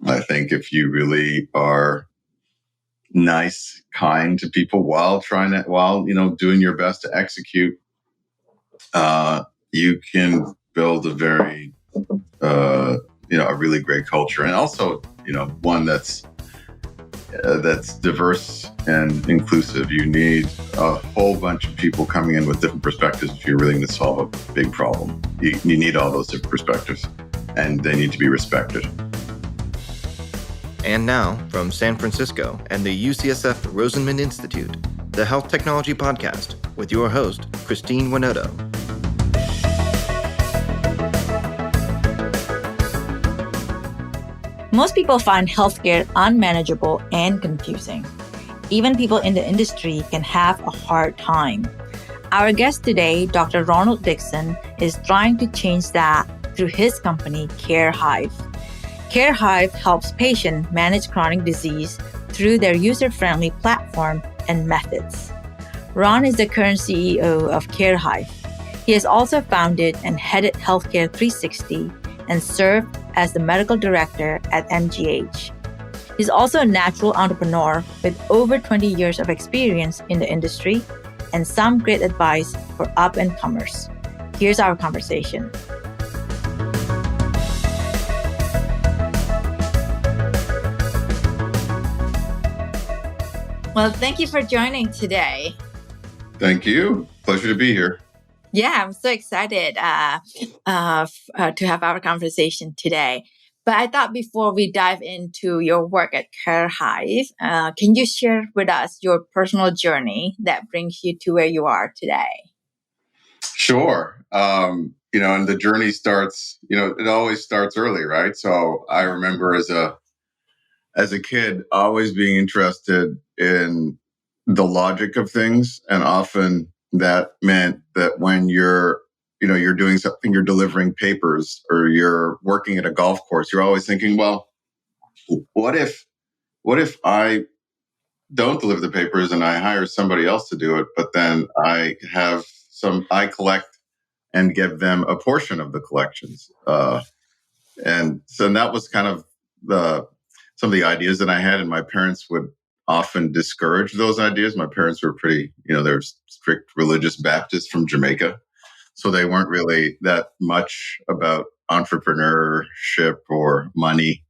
I think if you really are nice, kind to people while doing your best to execute, you can build a very, a really great culture, and also, one that's diverse and inclusive. You need a whole bunch of people coming in with different perspectives if you're really going to solve a big problem. You need all those different perspectives, and they need to be respected. And now, from San Francisco and the UCSF Rosenman Institute, the Health Technology Podcast with your host, Christine Winoto. Most people find healthcare unmanageable and confusing. Even people in the industry can have a hard time. Our guest today, Dr. Ronald Dixon, is trying to change that through his company, CareHive. CareHive helps patients manage chronic disease through their user-friendly platform and methods. Ron is the current CEO of CareHive. He has also founded and headed Healthcare 360 and served as the medical director at MGH. He's also a natural entrepreneur with over 20 years of experience in the industry and some great advice for up-and-comers. Here's our conversation. Well, thank you for joining today. Thank you. Pleasure to be here. Yeah, I'm so excited to have our conversation today. But I thought before we dive into your work at CareHive, can you share with us your personal journey that brings you to where you are today? Sure. And the journey starts, it always starts early, right? So I remember as a kid always being interested in the logic of things, and often that meant that when you're doing something, you're delivering papers or you're working at a golf course, you're always thinking, well, what if I don't deliver the papers and I hire somebody else to do it, but then I collect and give them a portion of the collections. And so that was kind of some of the ideas that I had, and my parents would often discourage those ideas. My parents were pretty, they're strict religious Baptists from Jamaica. So they weren't really that much about entrepreneurship or money.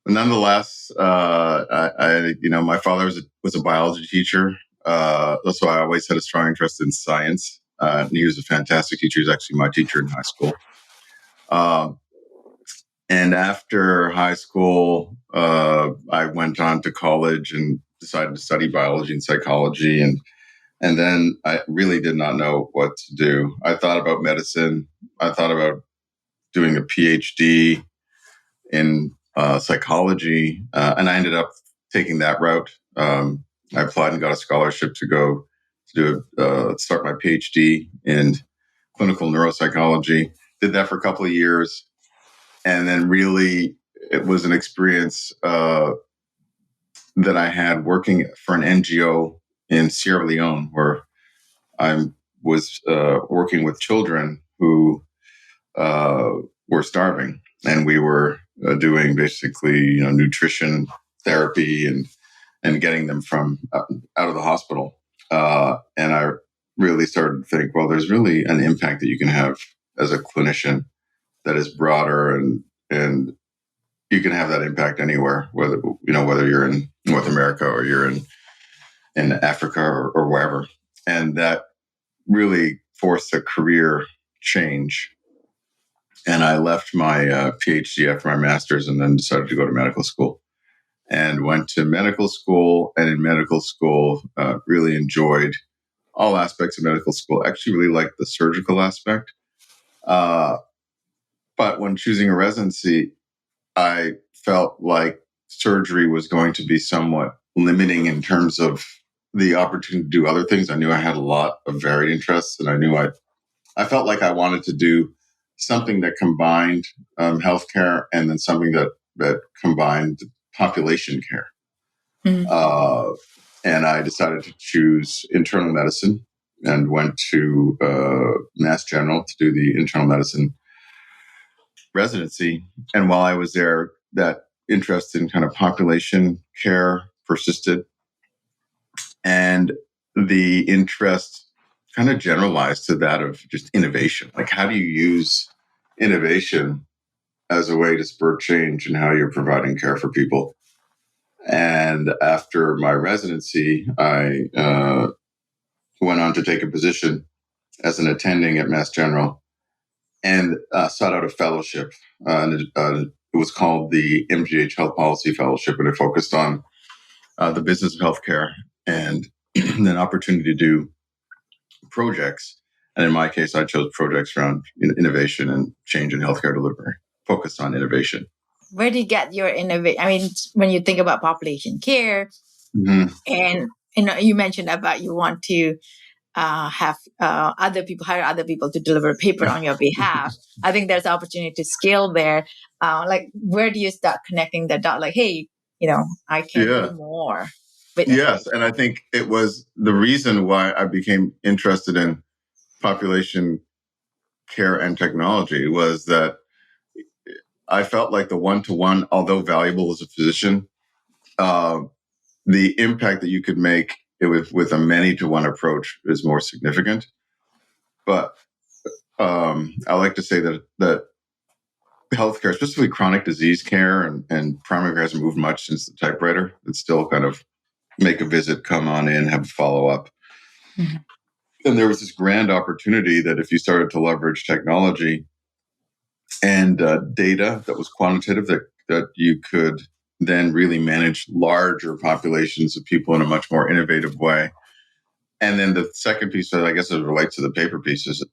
Nonetheless, my father was a biology teacher. So I always had a strong interest in science. And he was a fantastic teacher. He was actually my teacher in high school. And after high school, I went on to college and decided to study biology and psychology. And then I really did not know what to do. I thought about medicine. I thought about doing a PhD in psychology. And I ended up taking that route. I applied and got a scholarship to go to start my PhD in clinical neuropsychology. Did that for a couple of years. And then really, it was an experience that I had working for an NGO in Sierra Leone, where I was working with children who were starving. And we were doing basically, nutrition therapy and getting them from out of the hospital. And I really started to think, well, there's really an impact that you can have as a clinician that is broader, and you can have that impact anywhere, whether you're in North America or you're in Africa or wherever. And that really forced a career change. And I left my PhD after my master's and then decided to go to medical school, and went to medical school. And in medical school, really enjoyed all aspects of medical school. Actually really liked the surgical aspect. But when choosing a residency, I felt like surgery was going to be somewhat limiting in terms of the opportunity to do other things. I knew I had a lot of varied interests, and I knew I felt like I wanted to do something that combined healthcare and then something that combined population care. Mm-hmm. And I decided to choose internal medicine and went to Mass General to do the internal medicine residency. And while I was there, that interest in kind of population care persisted. And the interest kind of generalized to that of just innovation. Like, how do you use innovation as a way to spur change in how you're providing care for people? And after my residency, I went on to take a position as an attending at Mass General and sought out a fellowship. It was called the MGH Health Policy Fellowship, and it focused on the business of healthcare and an opportunity to do projects. And in my case, I chose projects around innovation and change in healthcare delivery, focused on innovation. Where do you get your innovation? I mean, when you think about population care, and you mentioned about you want to have hire other people to deliver paper on your behalf. I think there's opportunity to scale there. Like, where do you start connecting the dot? Like, hey, I can do more. Yes, and I think it was the reason why I became interested in population care and technology was that I felt like the one-to-one, although valuable as a physician, the impact that you could make with a many-to-one approach is more significant. But I like to say that healthcare, especially chronic disease care and primary care, hasn't moved much since the typewriter. It's still kind of make a visit, come on in, have a follow-up. Mm-hmm. And there was this grand opportunity that if you started to leverage technology and data that was quantitative, that you could then really manage larger populations of people in a much more innovative way. And then the second piece that I guess it relates to the paper piece is,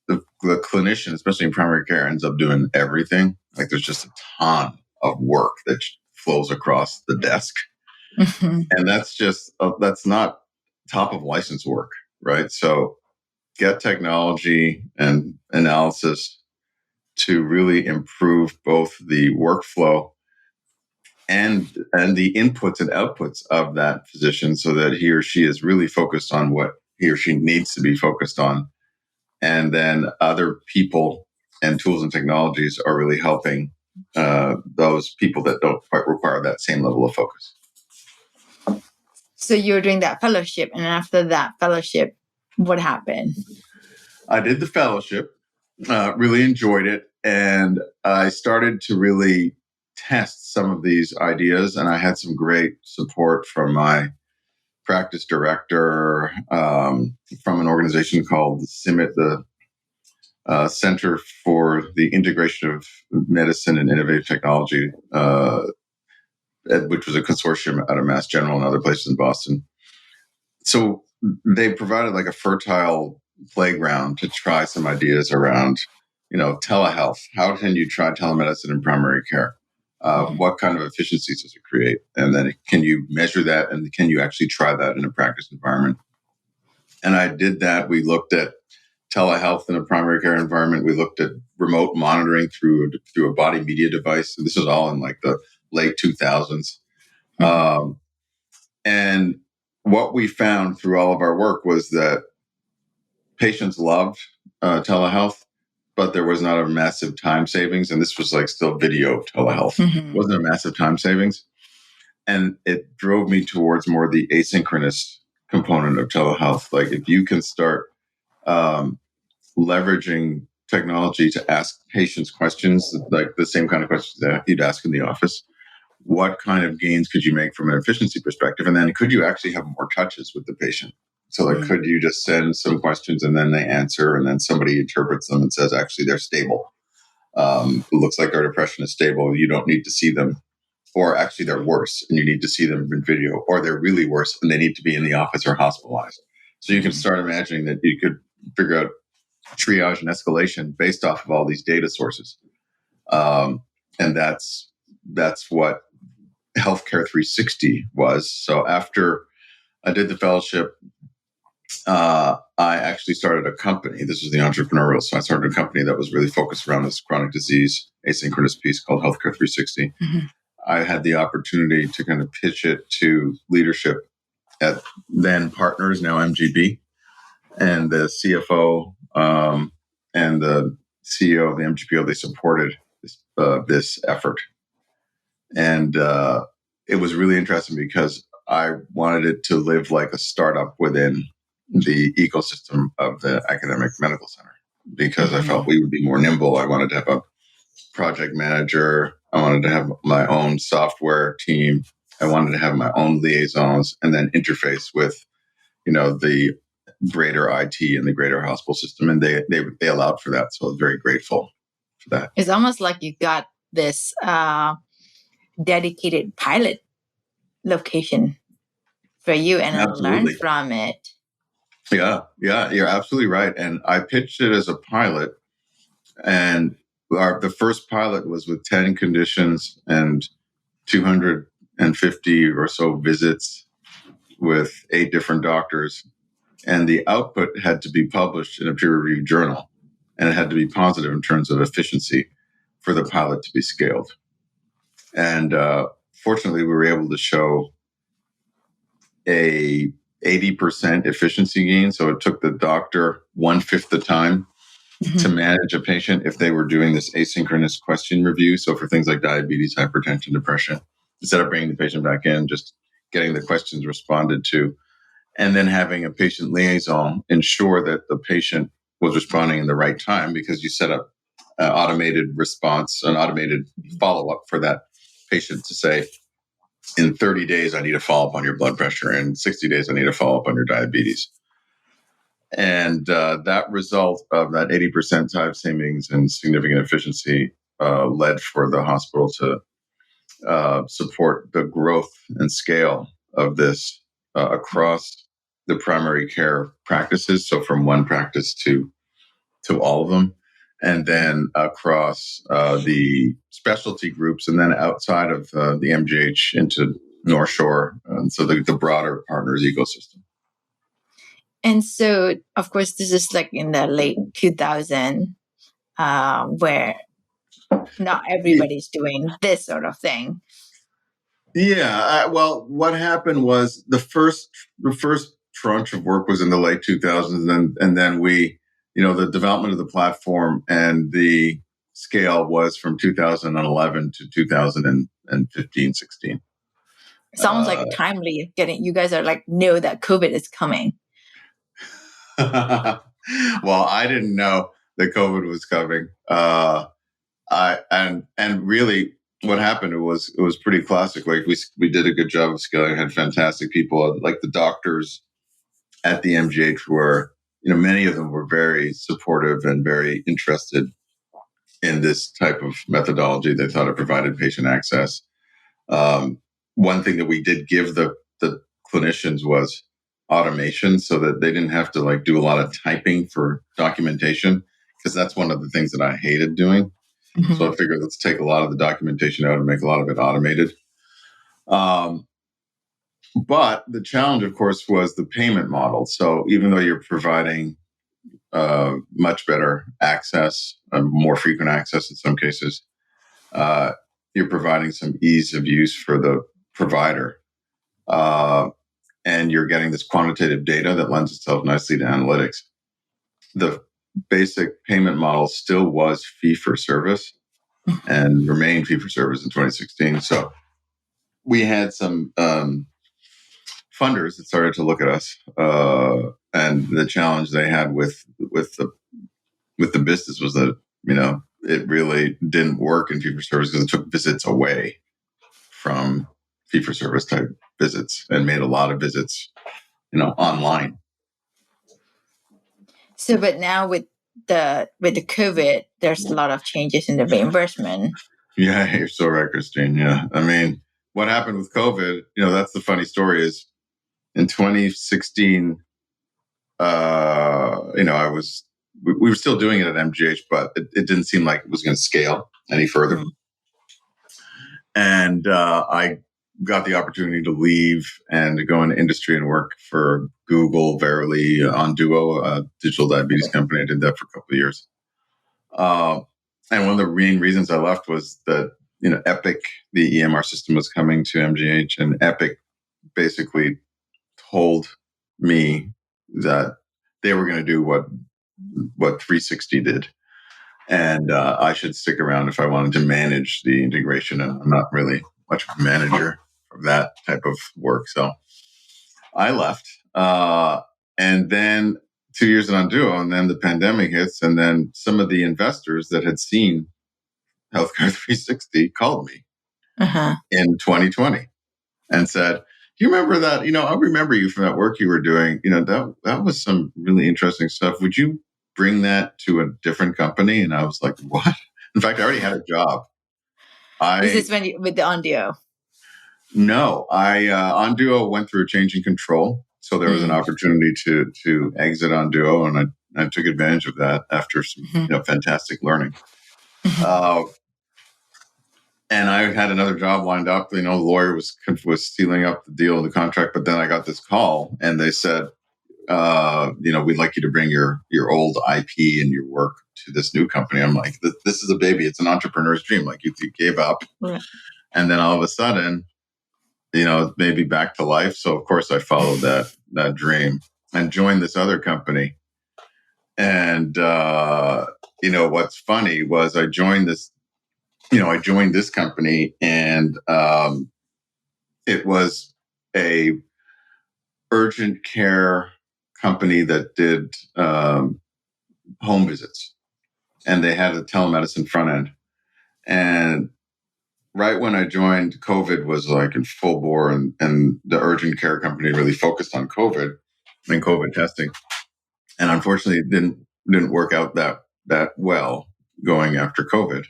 the clinician, especially in primary care, ends up doing everything. Like, there's just a ton of work that flows across the desk. Mm-hmm. And that's not top of license work, right? So get technology and analysis to really improve both the workflow and the inputs and outputs of that physician so that he or she is really focused on what he or she needs to be focused on. And then other people and tools and technologies are really helping those people that don't quite require that same level of focus. So you're doing that fellowship, and after that fellowship, what happened? I did the fellowship, really enjoyed it, and I started to really test some of these ideas, and I had some great support from my practice director, from an organization called CIMIT, the Center for the Integration of Medicine and Innovative Technology, which was a consortium out of Mass General and other places in Boston. So they provided like a fertile playground to try some ideas around, telehealth. How can you try telemedicine in primary care? What kind of efficiencies does it create? And then can you measure that? And can you actually try that in a practice environment? And I did that. We looked at telehealth in a primary care environment. We looked at remote monitoring through a body media device. And this was all in like the late 2000s. Mm-hmm. And what we found through all of our work was that patients loved telehealth, but there was not a massive time savings. And this was like still video telehealth. Mm-hmm. It wasn't a massive time savings. And it drove me towards more the asynchronous component of telehealth. Like, if you can start leveraging technology to ask patients questions, like the same kind of questions that you'd ask in the office, what kind of gains could you make from an efficiency perspective? And then could you actually have more touches with the patient? So like, could you just send some questions and then they answer and then somebody interprets them and says, actually, they're stable. It looks like their depression is stable. You don't need to see them. Or actually, they're worse and you need to see them in video. Or they're really worse and they need to be in the office or hospitalized. So you can start imagining that you could figure out triage and escalation based off of all these data sources. And that's what Healthcare 360 was. So after I did the fellowship, I actually started a company. This was the entrepreneurial. So I started a company that was really focused around this chronic disease asynchronous piece called Healthcare 360. Mm-hmm. I had the opportunity to kind of pitch it to leadership at then partners, now MGB, and the CFO and the CEO of the MGPO. They supported this effort. And it was really interesting because I wanted it to live like a startup within the ecosystem of the academic medical center, because I felt we would be more nimble. I wanted to have a project manager. I wanted to have my own software team. I wanted to have my own liaisons and then interface with, the greater IT and the greater hospital system. And they allowed for that. So I was very grateful for that. It's almost like you got this dedicated pilot location for you and learn from it. Yeah, you're absolutely right. And I pitched it as a pilot, and the first pilot was with 10 conditions and 250 or so visits with 8 different doctors. And the output had to be published in a peer-reviewed journal, and it had to be positive in terms of efficiency for the pilot to be scaled. And fortunately, we were able to show a 80% efficiency gain. So it took the doctor 1/5 the time to manage a patient if they were doing this asynchronous question review. So for things like diabetes, hypertension, depression, instead of bringing the patient back in, just getting the questions responded to, and then having a patient liaison ensure that the patient was responding in the right time, because you set up an automated response, an automated follow-up for that patient to say, in 30 days, I need a follow-up on your blood pressure. In 60 days, I need a follow-up on your diabetes. And that result of that 80% time savings and significant efficiency led for the hospital to support the growth and scale of this across the primary care practices. So from one practice to all of them, and then across the specialty groups, and then outside of the MGH into North Shore, and so the broader partners ecosystem. And so, of course, this is like in the late 2000s, where not everybody's doing this sort of thing. Yeah. Well, what happened was the first tranche of work was in the late 2000s, and then we, the development of the platform and the scale was from 2011 to 2015, 16. Sounds like timely. You guys are like, know that COVID is coming. Well, I didn't know that COVID was coming. And really what happened was it was pretty classic. Like we did a good job of scaling, had fantastic people. Like the doctors at the MGH were, many of them were very supportive and very interested in this type of methodology. They thought it provided patient access. One thing that we did give the clinicians was automation, so that they didn't have to do a lot of typing for documentation, because that's one of the things that I hated doing. So I figured, let's take a lot of the documentation out and make a lot of it automated. But the challenge, of course, was the payment model. So even though you're providing much better access, more frequent access in some cases, you're providing some ease of use for the provider. And you're getting this quantitative data that lends itself nicely to analytics. The basic payment model still was fee-for-service and remained fee-for-service in 2016. So we had some funders that started to look at us, and the challenge they had with the business was that it really didn't work in fee-for-service, because it took visits away from fee-for-service type visits and made a lot of visits, online. So, but now with the COVID, there's a lot of changes in the reimbursement. Yeah, you're so right, Christine. Yeah. I mean, what happened with COVID, that's the funny story, is in 2016, we were still doing it at MGH, but it didn't seem like it was going to scale any further. And I got the opportunity to leave and to go into industry and work for Google, Verily, on Duo, a digital diabetes company. I did that for a couple of years. And one of the main reasons I left was that, Epic, the EMR system, was coming to MGH, and Epic basically told me that they were going to do what 360 did. And I should stick around if I wanted to manage the integration. And I'm not really much of a manager of that type of work. So I left. And then 2 years on Duo, and then the pandemic hits. And then some of the investors that had seen Healthcare 360 called me in 2020 and said, "Do you remember that? I remember you from that work you were doing. That was some really interesting stuff. Would you bring that to a different company?" And I was like, "What?" In fact, I already had a job. This is when with the Onduo. No, Onduo went through a change in control, so there was an opportunity to exit Onduo, and I took advantage of that after some fantastic learning. And I had another job lined up. The lawyer was sealing up the deal, the contract, but then I got this call, and they said, we'd like you to bring your old IP and your work to this new company. I'm like, this is a baby. It's an entrepreneur's dream. Like you gave up. Right. And then all of a sudden, maybe back to life. So of course I followed that dream and joined this other company. And, what's funny was I joined this company, and it was a urgent care company that did home visits, and they had a telemedicine front end. And right when I joined, COVID was like in full bore, and the urgent care company really focused on COVID and COVID testing. And unfortunately, it didn't work out that well going after COVID.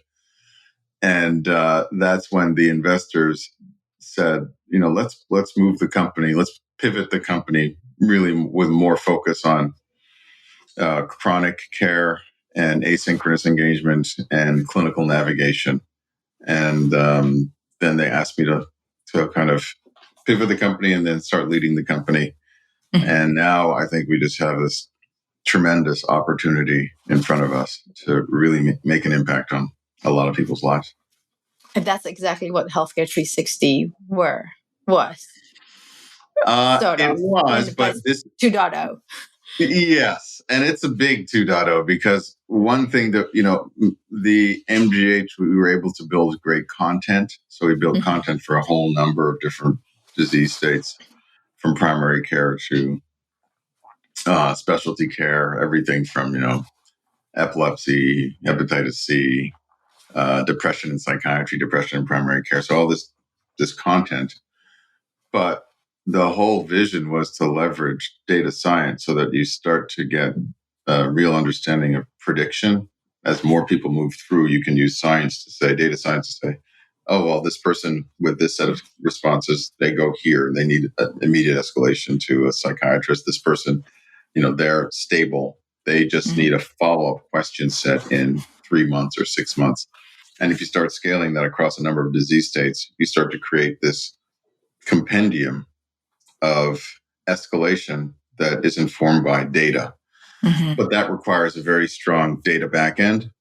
And that's when the investors said, let's move the company, let's pivot the company really with more focus on chronic care and asynchronous engagement and clinical navigation. And then they asked me to kind of pivot the company and then start leading the company. And now I think we just have this tremendous opportunity in front of us to really make an impact on a lot of people's lives. And that's exactly what Healthcare 360 was. It was, but this 2.0. Yes, and it's a big 2.0 because one thing that, the MGH, we were able to build great content. So we built content for a whole number of different disease states, from primary care to specialty care, everything from, epilepsy, hepatitis C, depression in psychiatry, depression in primary care. So all this content. But the whole vision was to leverage data science so that you start to get a real understanding of prediction. As more people move through, you can use data science to say, oh, well, this person with this set of responses, they go here. They need immediate escalation to a psychiatrist. This person, they're stable. They just need a follow-up question set in 3 months or 6 months. And if you start scaling that across a number of disease states, you start to create this compendium of escalation that is informed by data. But that requires a very strong data backend,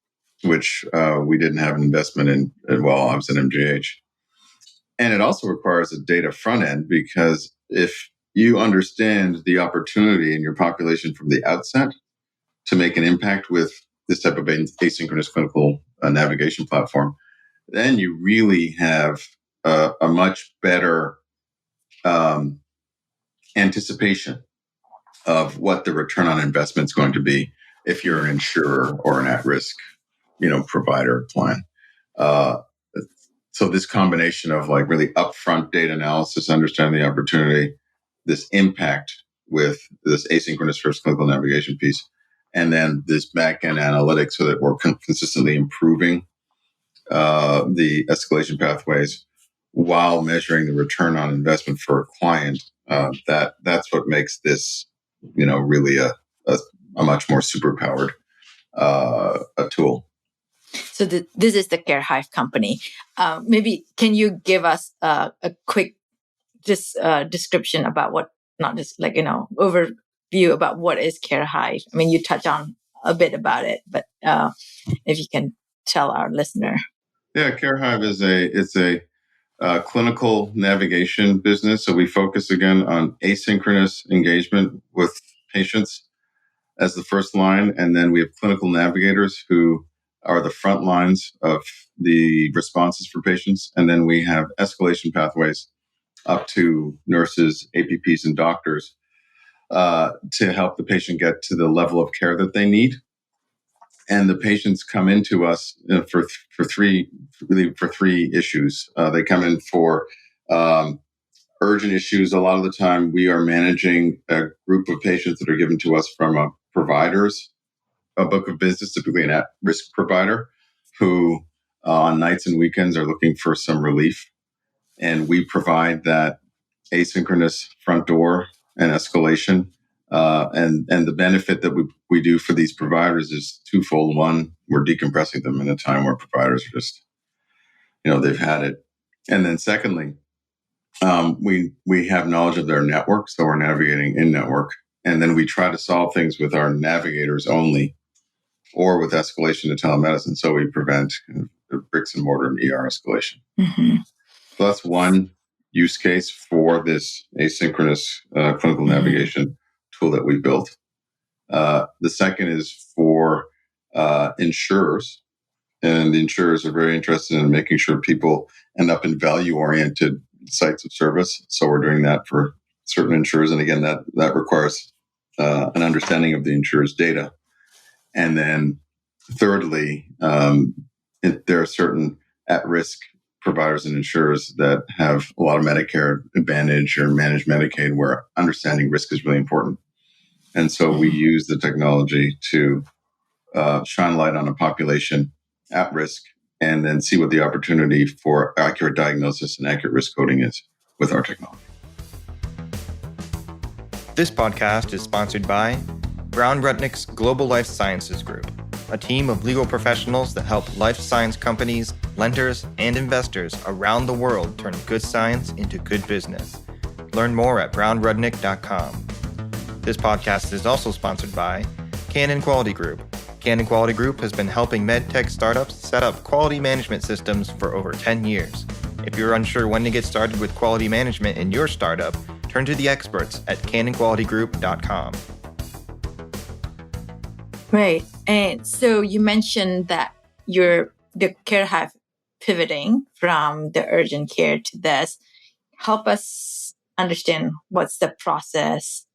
which we didn't have an investment in while I was at MGH. And it also requires a data front end, because if you understand the opportunity in your population from the outset to make an impact with this type of asynchronous clinical navigation platform, then you really have a much better anticipation of what the return on investment is going to be if you're an insurer or an at-risk, provider plan. So this combination of like really upfront data analysis, understanding the opportunity, this impact with this asynchronous first clinical navigation piece, and then this back-end analytics so that we're consistently improving the escalation pathways while measuring the return on investment for a client. That's what makes this, really a much more superpowered a tool. So this is the CareHive company. Maybe can you give us a quick description about what, not just overview about what is CareHive? I mean, you touched on a bit about it, but if you can tell our listener. Yeah, CareHive is a clinical navigation business. So we focus again on asynchronous engagement with patients as the first line. And then we have clinical navigators who are the front lines of the responses for patients. And then we have escalation pathways up to nurses, APPs, and doctors to help the patient get to the level of care that they need. And the patients come into us for three issues. They come in for urgent issues. A lot of the time, we are managing a group of patients that are given to us from a book of business, typically an at-risk provider, who on nights and weekends are looking for some relief. And we provide that asynchronous front door and escalation. And the benefit that we do for these providers is twofold. One, we're decompressing them in a time where providers are just, they've had it. And then secondly, we have knowledge of their network, so we're navigating in network. And then we try to solve things with our navigators only, or with escalation to telemedicine. So we prevent bricks and mortar and ER escalation. Mm-hmm. So that's one use case for this asynchronous clinical navigation tool that we built. The second is for insurers. And the insurers are very interested in making sure people end up in value-oriented sites of service. So we're doing that for certain insurers. And again, that requires an understanding of the insurer's data. And then thirdly, there are certain at-risk providers and insurers that have a lot of Medicare Advantage or managed Medicaid, where understanding risk is really important. And so we use the technology to shine light on a population at risk and then see what the opportunity for accurate diagnosis and accurate risk coding is with our technology. This podcast is sponsored by Brown Rudnick's Global Life Sciences Group, a team of legal professionals that help life science companies, lenders, and investors around the world turn good science into good business. Learn more at brownrudnick.com. This podcast is also sponsored by Canon Quality Group. Canon Quality Group has been helping medtech startups set up quality management systems for over 10 years. If you're unsure when to get started with quality management in your startup, turn to the experts at canonqualitygroup.com. Right. And so you mentioned that the care hive pivoting from the urgent care to this. Help us understand what's the process.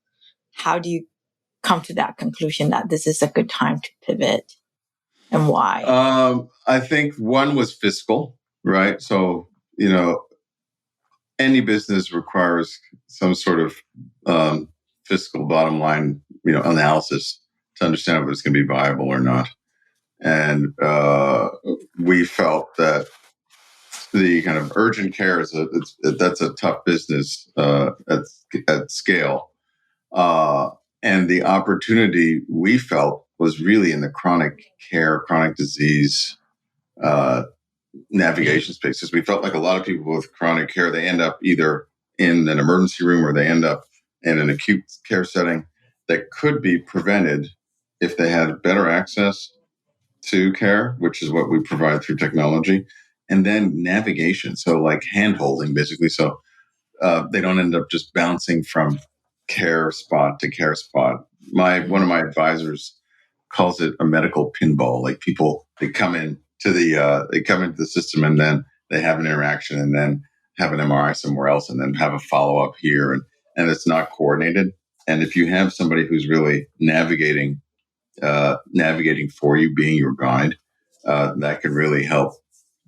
How do you come to that conclusion that this is a good time to pivot, and why? I think one was fiscal, right? So, any business requires some sort of fiscal bottom line, analysis to understand if it's going to be viable or not. And we felt that the kind of urgent care that's a tough business at scale. And the opportunity we felt was really in the chronic care, chronic disease navigation spaces. We felt like a lot of people with chronic care, they end up either in an emergency room or they end up in an acute care setting that could be prevented if they had better access to care, which is what we provide through technology, and then navigation. So like hand-holding, basically. So they don't end up just bouncing from care spot to care spot. One of my advisors calls it a medical pinball. Like people, they come into the system and then they have an interaction and then have an MRI somewhere else and then have a follow-up here. And it's not coordinated. And if you have somebody who's really navigating for you, being your guide, that can really help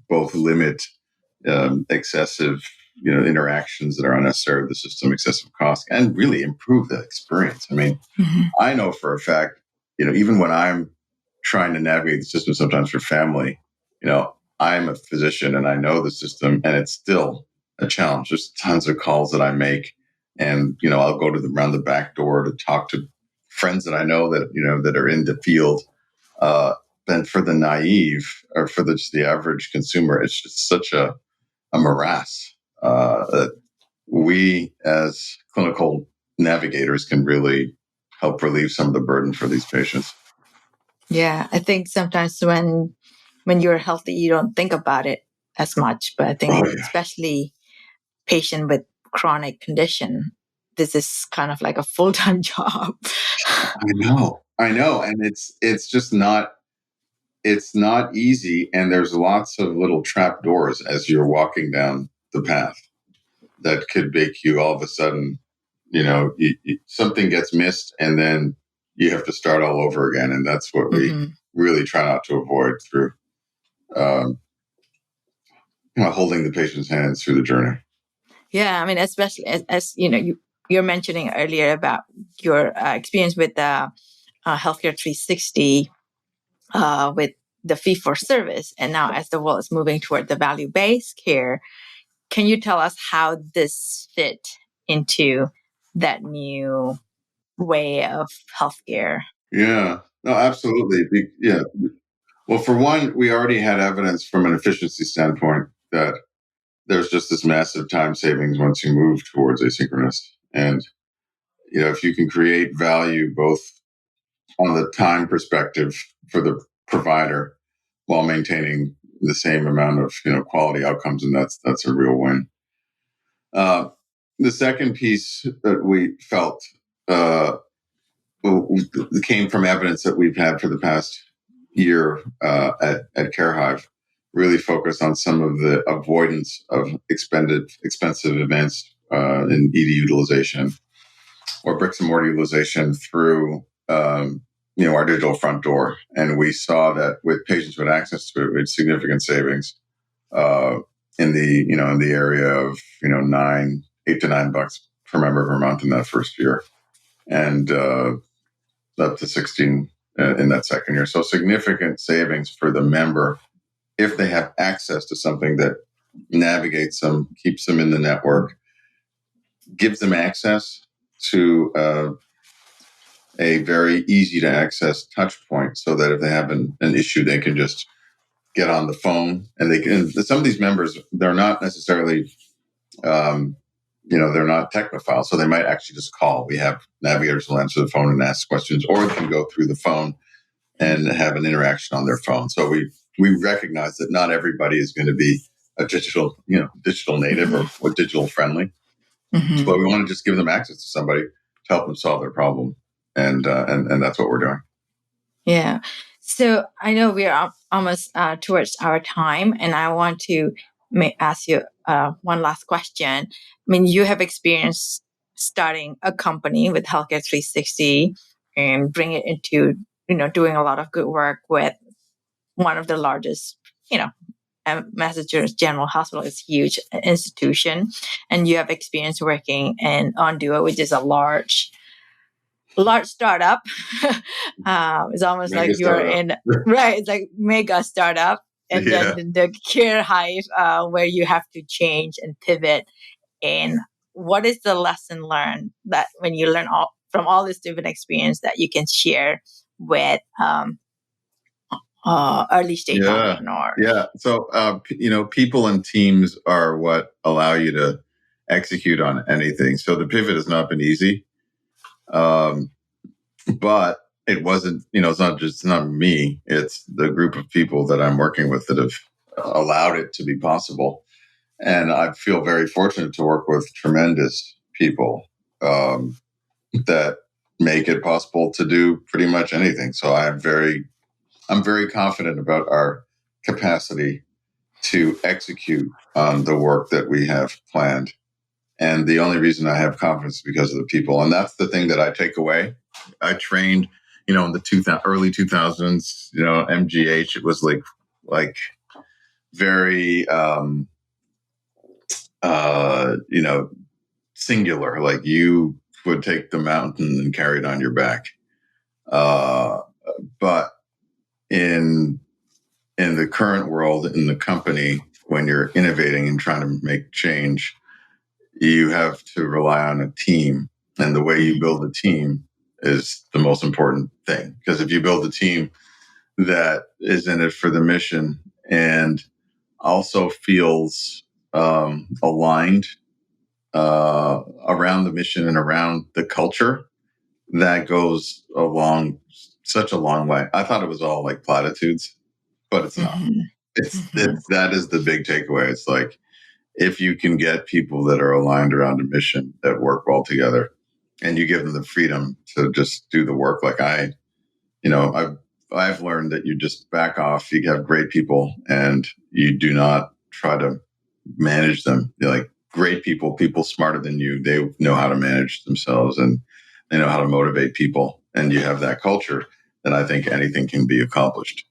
both limit excessive, interactions that are unnecessary with the system, excessive cost, and really improve the experience. I mean, I know for a fact, even when I'm trying to navigate the system, sometimes for family, I'm a physician and I know the system, and it's still a challenge. There's tons of calls that I make, and I'll go around the back door to talk to friends that I know that are in the field. Then for the naive or for just the average consumer, it's just such a morass that we as clinical navigators can really help relieve some of the burden for these patients. Yeah, I think sometimes when you're healthy, you don't think about it as much. But I think especially patient with chronic condition, this is kind of like a full-time job. I know. And it's just not, it's not easy, and there's lots of little trap doors as you're walking down the path that could make you all of a sudden, something gets missed, and then you have to start all over again. And that's what we really try not to avoid through um, holding the patient's hands through the journey. Yeah, I mean, especially as you're mentioning earlier about your experience with Healthcare 360 with the fee for service, and now as the world is moving toward the value-based care, can you tell us how this fit into that new way of healthcare? Yeah, no, absolutely. Yeah. Well, for one, we already had evidence from an efficiency standpoint that there's just this massive time savings once you move towards asynchronous. And, if you can create value both on the time perspective for the provider while maintaining the same amount of, quality outcomes, and that's a real win. The second piece that we felt came from evidence that we've had for the past year at CareHive, really focused on some of the avoidance of expensive events in ED utilization or bricks and mortar utilization through our digital front door. And we saw that with patients with access to it, we had significant savings in the area of $8 to $9 per member per month in that first year, and up to 16 in that second year. So significant savings for the member if they have access to something that navigates them, keeps them in the network, gives them access to a very easy to access touch point, so that if they have an issue, they can just get on the phone. And they can. Some of these members, they're not necessarily they're not technophiles, so they might actually just call. We have navigators who answer the phone and ask questions, or they can go through the phone and have an interaction on their phone. So we recognize that not everybody is going to be a digital native or digital friendly, but we want to just give them access to somebody to help them solve their problem, and that's what we're doing. Yeah. So I know we are almost towards our time, and I want to ask you one last question. I mean, you have experience starting a company with Healthcare 360 and bring it into, doing a lot of good work with one of the largest, Massachusetts General Hospital is a huge institution, and you have experience working in Onduo, which is a large startup. It's almost mega like you're in, right? It's like mega startup. And then the CareHive, where you have to change and pivot. And what is the lesson learned that when you learn from all this different experience that you can share with early stage entrepreneurs? Yeah. So, people and teams are what allow you to execute on anything. So the pivot has not been easy. But it wasn't, it's not me. It's the group of people that I'm working with that have allowed it to be possible. And I feel very fortunate to work with tremendous people that make it possible to do pretty much anything. So I'm very confident about our capacity to execute on the work that we have planned. And the only reason I have confidence is because of the people. And that's the thing that I take away. I trained, in the early 2000s, MGH. It was like very, singular. Like you would take the mountain and carry it on your back. But in the current world, in the company, when you're innovating and trying to make change, you have to rely on a team. And the way you build a team is the most important thing. Because if you build a team that is in it for the mission and also feels aligned around the mission and around the culture, that goes such a long way. I thought it was all like platitudes, but it's not. That is the big takeaway. It's like, if you can get people that are aligned around a mission that work well together, and you give them the freedom to just do the work, like I've I've learned that you just back off. You have great people, and you do not try to manage them. You're like great people smarter than you. They know how to manage themselves, and they know how to motivate people. And you have that culture, then I think anything can be accomplished.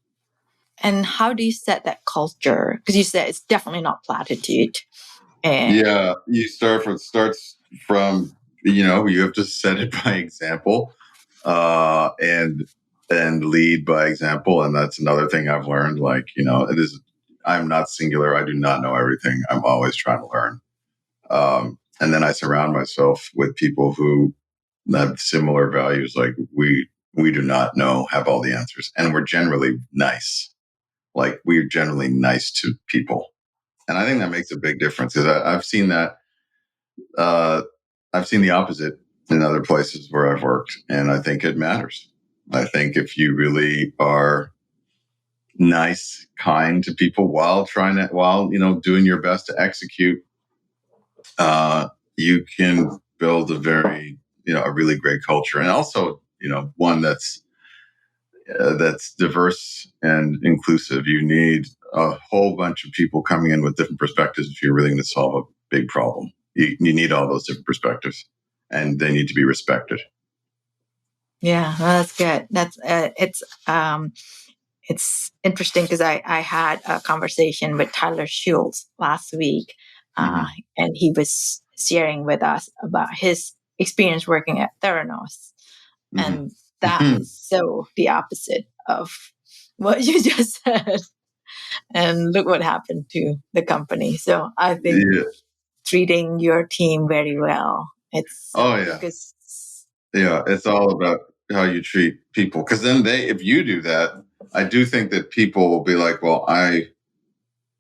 And how do you set that culture? Because you said it's definitely not platitude. Yeah, you starts from, you have to set it by example, and lead by example. And that's another thing I've learned. Like, I'm not singular. I do not know everything. I'm always trying to learn. And then I surround myself with people who have similar values. Like we do not have all the answers, and we're generally nice. Like we're generally nice to people. And I think that makes a big difference, because I've seen that. I've seen the opposite in other places where I've worked, and I think it matters. I think if you really are nice, kind to people while doing your best to execute, you can build a really great culture, and also one that's diverse and inclusive. You need a whole bunch of people coming in with different perspectives if you're really going to solve a big problem. You need all those different perspectives, and they need to be respected. Yeah, well, that's good. That's it's interesting, because I had a conversation with Tyler Schultz last week, and he was sharing with us about his experience working at Theranos, and that is so the opposite of what you just said. And look what happened to the company. So I think treating your team very well. It's it's all about how you treat people. Because then if you do that, I do think that people will be like, well,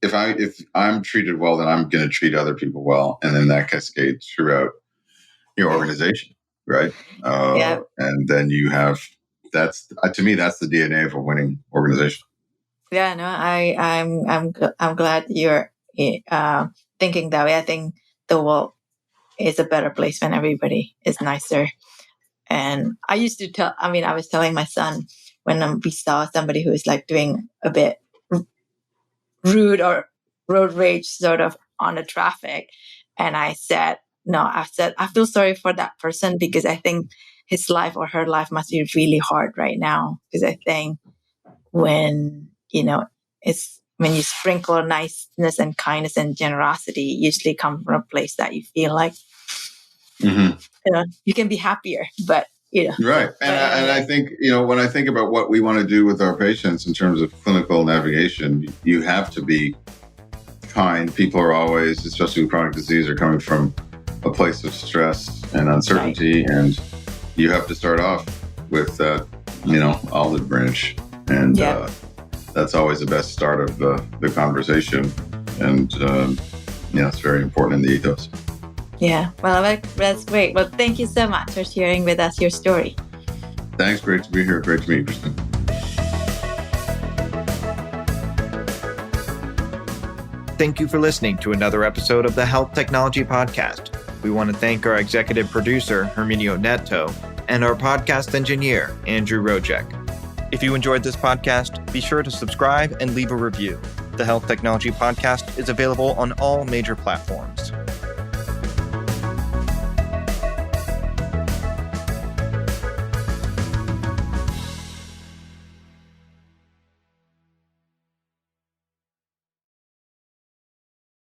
if I'm treated well, then I'm going to treat other people well, and then that cascades throughout your organization, right? And then you have to me, that's the DNA of a winning organization. Yeah, no, I'm glad you're thinking that way. I think the world is a better place when everybody is nicer. And I used to I was telling my son when we saw somebody who is like doing a bit rude or road rage sort of on the traffic, and I said, I feel sorry for that person, because I think his life or her life must be really hard right now. Because I think when when you sprinkle niceness and kindness and generosity, usually come from a place that you feel like you can be happier. But right. And I think when I think about what we want to do with our patients in terms of clinical navigation, you have to be kind. People are always, especially with chronic disease, are coming from a place of stress and uncertainty, and you have to start off with that olive branch, and that's always the best start of the conversation, and it's very important in the ethos. Yeah, well, that's great. Well, thank you so much for sharing with us your story. Thanks. Great to be here. Great to meet you, Kristen. Thank you for listening to another episode of the Health Technology Podcast. We want to thank our executive producer, Herminio Neto, and our podcast engineer, Andrew Rojek. If you enjoyed this podcast, be sure to subscribe and leave a review. The Health Technology Podcast is available on all major platforms.